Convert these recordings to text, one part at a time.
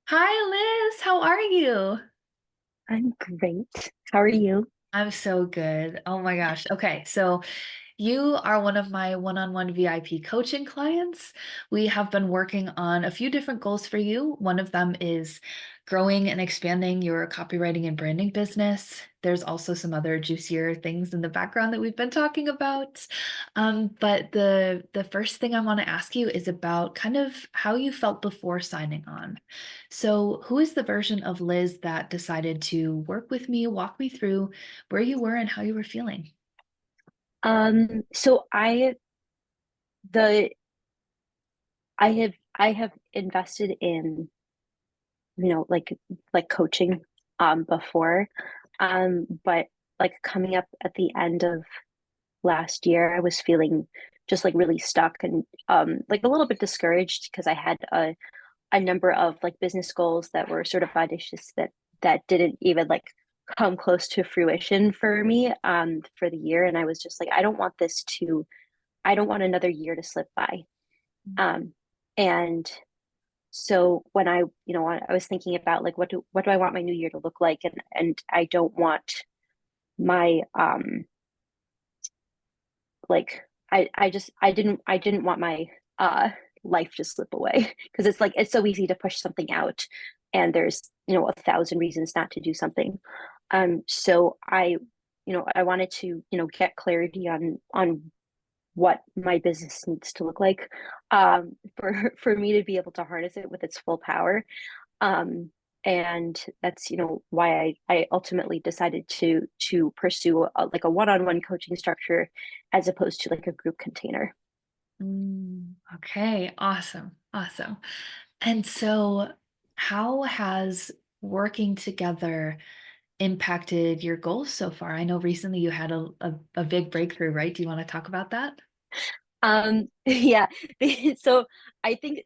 Hi, Liz. How are you? I'm great. How are you? I'm so good. Oh my gosh. Okay, so you are one of my one-on-one VIP coaching clients. We have been working on a few different goals for you. One of them is growing and expanding your copywriting and branding business. There's also some other juicier things in the background that we've been talking about. But the first thing I want to ask you is about kind of how you felt before signing on. So, who is the version of Liz that decided to work with me, walk me through where you were and how you were feeling? So the I have invested in, like coaching before. But like coming up at the end of last year, I was feeling just like really stuck and like a little bit discouraged because I had a number of like business goals that were sort of audacious that didn't even like come close to fruition for me for the year. And I was just like, I don't want another year to slip by. Um, and so when I was thinking about like what do I want my new year to look like, and I don't want my like I didn't want my life to slip away because it's like it's so easy to push something out, and there's a thousand reasons not to do something. So I wanted to get clarity on what my business needs to look like for me to be able to harness it with its full power. Um, and that's why I ultimately decided to pursue like a one-on-one coaching structure as opposed to like a group container. Okay, awesome. Awesome. And so, how has working together impacted your goals so far? I know recently you had a big breakthrough, right? Do you want to talk about that? Yeah. So I think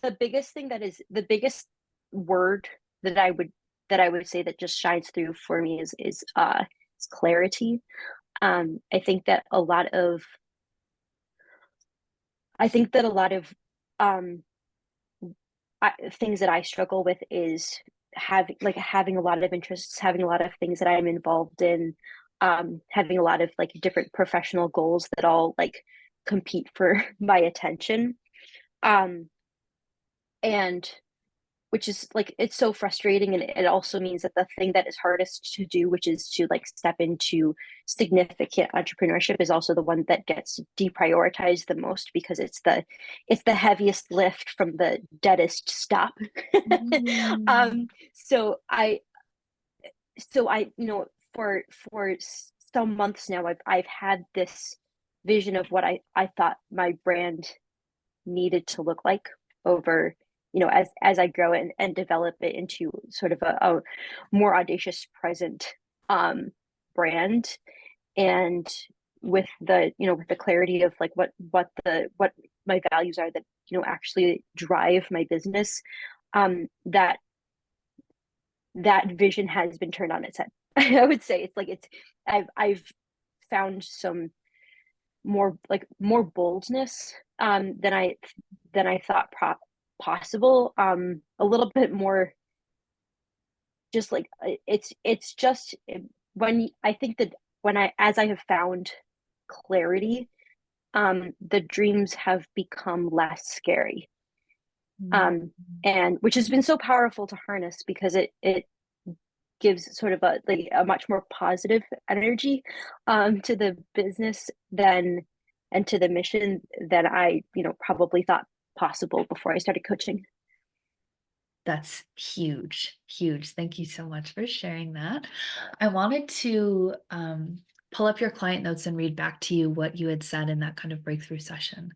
the biggest word that I would say that just shines through for me is clarity. I think that a lot of um things that I struggle with is having a lot of interests, having a lot of things that I'm involved in, having a lot of like different professional goals that all like compete for my attention. Um, and which is like it's so frustrating, and it also means that the thing that is hardest to do, which is to like step into significant entrepreneurship, is also the one that gets deprioritized the most because it's the heaviest lift from the deadest stop. Mm. um so I for some months now I've had this vision of what I thought my brand needed to look like over as I grow it and develop it into sort of a more audacious present um brand. And with the clarity of like what my values are that actually drive my business, that vision has been turned on its head. I would say it's like I've found some more boldness than I thought possible. A little bit more just like it's just when I think that when I as I have found clarity, the dreams have become less scary. Mm. Um, and which has been so powerful to harness because it gives sort of a much more positive energy to the business than and to the mission than I probably thought possible before I started coaching. That's huge, huge. Thank you so much for sharing that. I wanted to pull up your client notes and read back to you what you had said in that kind of breakthrough session.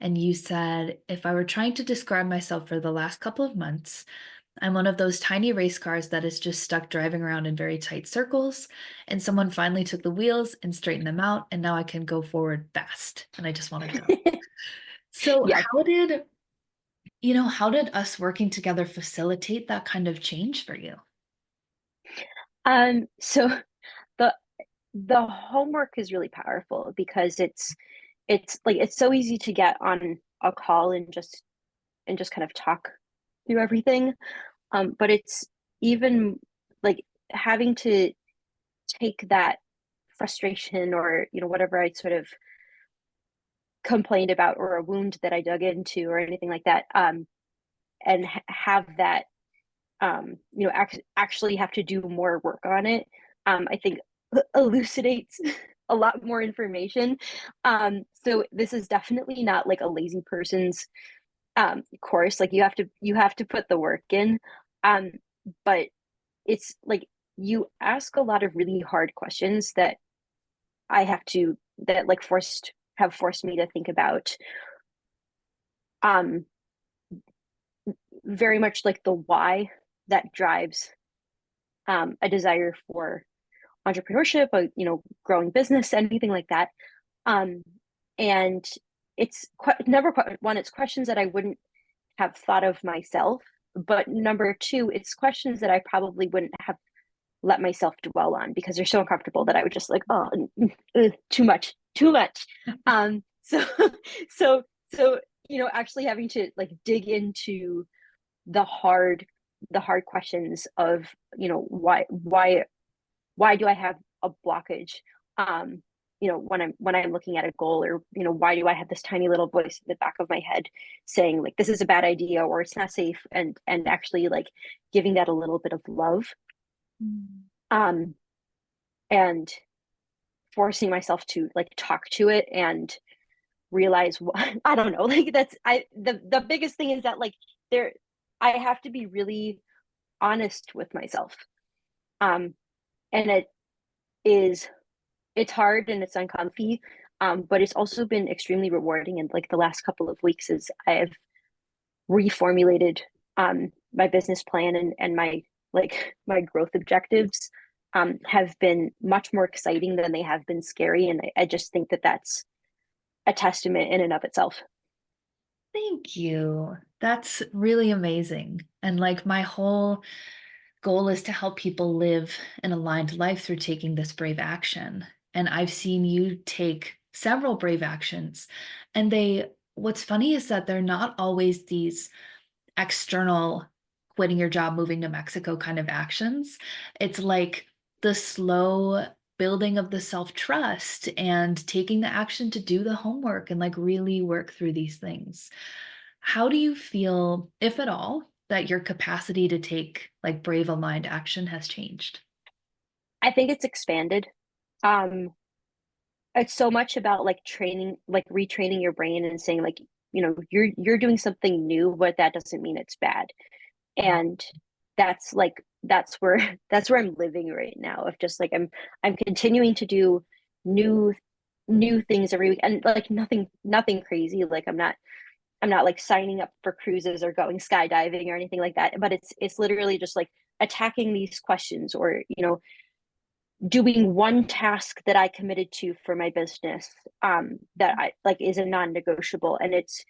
And you said, if I were trying to describe myself for the last couple of months, I'm one of those tiny race cars that is just stuck driving around in very tight circles. And someone finally took the wheels and straightened them out. And now I can go forward fast. And I just want to go. So, Yeah. how did us working together facilitate that kind of change for you? So the homework is really powerful because it's like it's so easy to get on a call and just kind of talk through everything. But it's even like having to take that frustration or, whatever I sort of complained about or a wound that I dug into or anything like that, and have that, actually have to do more work on it, I think elucidates a lot more information. So this is definitely not like a lazy person's course. Like you have to put the work in. Um, but it's like you ask a lot of really hard questions that I have to that like forced me to think about, um very much like the why that drives a desire for entrepreneurship, growing business, anything like that. Um, and it's number one, it's questions that I wouldn't have thought of myself. But number two, it's questions that I probably wouldn't have let myself dwell on because they're so uncomfortable that I would just like, oh, too much, too much. So, so, so, actually having to like dig into the hard, the hard questions of, why do I have a blockage? Um, when I'm looking at a goal, or why do I have this tiny little voice in the back of my head saying like this is a bad idea or it's not safe, and actually like giving that a little bit of love, Mm. um, and forcing myself to like talk to it and realize what I don't know. Like that's I the biggest thing is that like there I have to be really honest with myself. Um, and is it's hard and it's uncomfy, but it's also been extremely rewarding. And like the last couple of weeks, as I have reformulated my business plan, and my my growth objectives have been much more exciting than they have been scary. And I just think that that's a testament in and of itself. Thank you. That's really amazing. And like my whole goal is to help people live an aligned life through taking this brave action. And I've seen you take several brave actions. And what's funny is that they're not always these external quitting your job, moving to Mexico kind of actions. It's like the slow building of the self-trust and taking the action to do the homework and like really work through these things. How do you feel, if at all, that your capacity to take like brave aligned action has changed? I think it's expanded. Um, it's so much about like training, like retraining your brain and saying like, you're doing something new, but that doesn't mean it's bad. And that's where that's where I'm living right now, of just like I'm continuing to do new new things every week, and like nothing crazy. Like I'm not like signing up for cruises or going skydiving or anything like that, but it's literally just like attacking these questions, or doing one task that I committed to for my business, that I like is a non-negotiable, and it's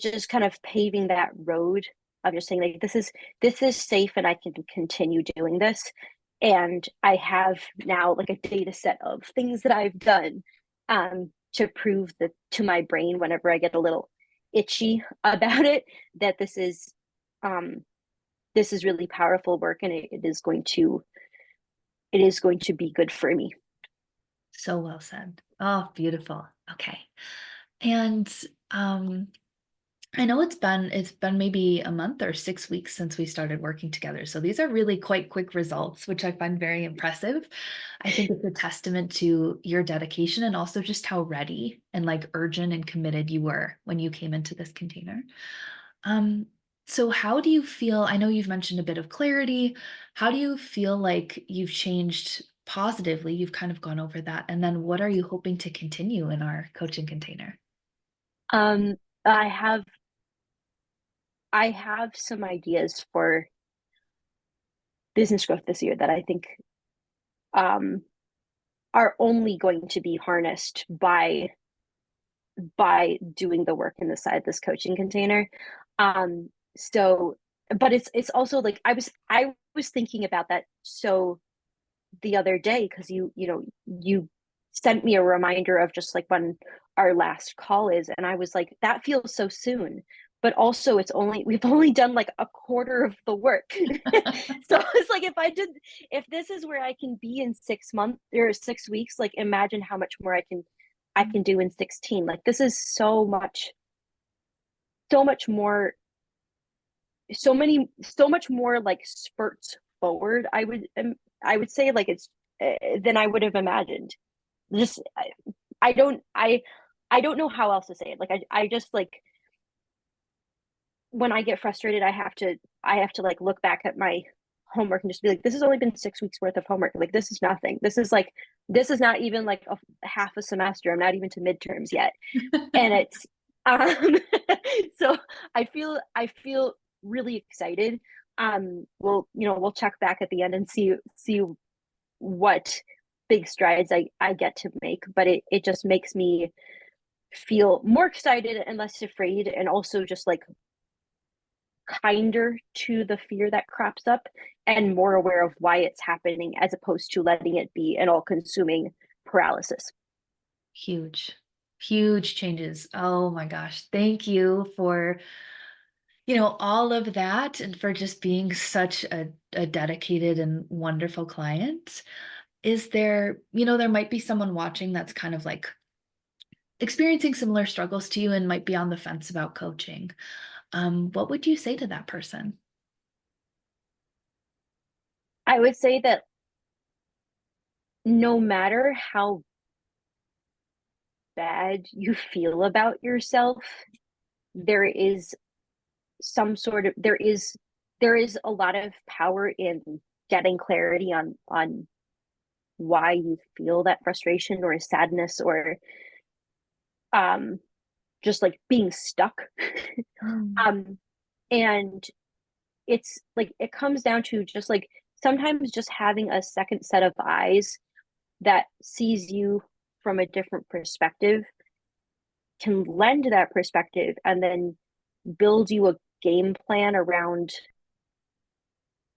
just kind of paving that road of just saying like this is safe and I can continue doing this. And I have now like a data set of things that I've done, to prove that to my brain whenever I get a little itchy about it, that um this is really powerful work, and it is going to be good for me. So well said. Oh, beautiful. Okay. And um I know it's been maybe a month or 6 weeks since we started working together. So these are really quite quick results, which I find very impressive. I think it's a testament to your dedication and also just how ready and like urgent and committed you were when you came into this container. Um, so how do you feel? I know you've mentioned a bit of clarity. How do you feel like you've changed positively? You've kind of gone over that. And then what are you hoping to continue in our coaching container? Um, I have I have some ideas for business growth this year that I think, um, are only going to be harnessed by doing the work inside this coaching container. So, but it's also like I was thinking about that so the other day, because you sent me a reminder of just like when our last call is, and I was like, that feels so soon. but also we've only done like a quarter of the work. So it's like if this is where I can be in 6 months or 6 weeks, like imagine how much more I can do in 16. Like this is so much more, so much more like spurts forward. I would say like it's than I would have imagined. Just I don't I don't know how else to say it. Like I just like when I get frustrated, I have to like look back at my homework and just be like, this has only been 6 weeks worth of homework. Like this is nothing. This is not even like a half a semester. I'm not even to midterms yet, and it's um so I feel really excited. We'll check back at the end and see what big strides I get to make, but it just makes me feel more excited and less afraid, and also just like kinder to the fear that crops up and more aware of why it's happening as opposed to letting it be an all consuming paralysis. Huge, huge changes. Oh my gosh. Thank you for, all of that and for just being such a dedicated and wonderful client. Is there, there might be someone watching that's kind of like experiencing similar struggles to you and might be on the fence about coaching. What would you say to that person? I would say that no matter how bad you feel about yourself, there is there is a lot of power in getting clarity on why you feel that frustration or sadness or um just like being stuck. Mm. um and it's like it comes down to just like sometimes just having a second set of eyes that sees you from a different perspective can lend that perspective and then build you a game plan around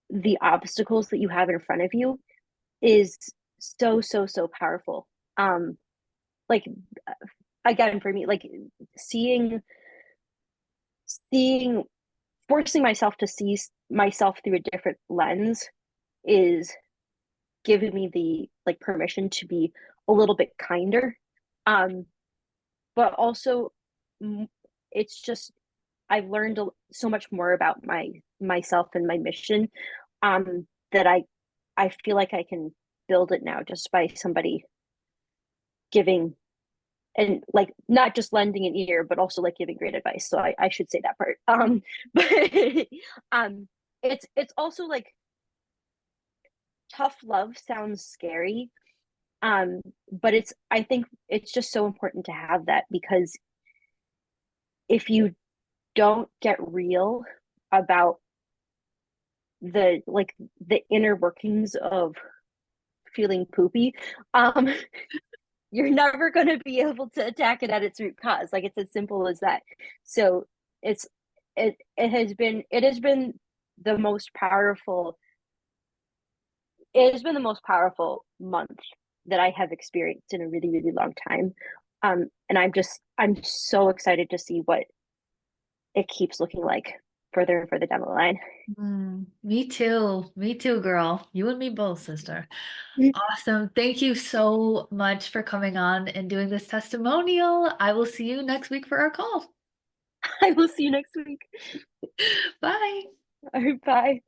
the obstacles that you have in front of you is so powerful. Like again for me, like seeing seeing forcing myself to see myself through a different lens is giving me the like permission to be a little bit kinder. um but also it's just I've learned so much more about myself and my mission, that I feel like I can build it now just by somebody giving and like not just lending an ear, but also like giving great advice. So I should say that part. But um, it's also like tough love sounds scary, but I think it's just so important to have that because if you don't get real about the inner workings of feeling poopy, um you're never going to be able to attack it at its root cause. Like it's as simple as that. So it's it has been the most powerful it has been the most powerful month that I have experienced in a really long time. And I'm so excited to see what it keeps looking like further and further down the line. Me too. Me too, girl. You and me both, sister. Awesome. Thank you so much for coming on and doing this testimonial. I will see you next week for our call. I will see you next week. Bye. All right, bye.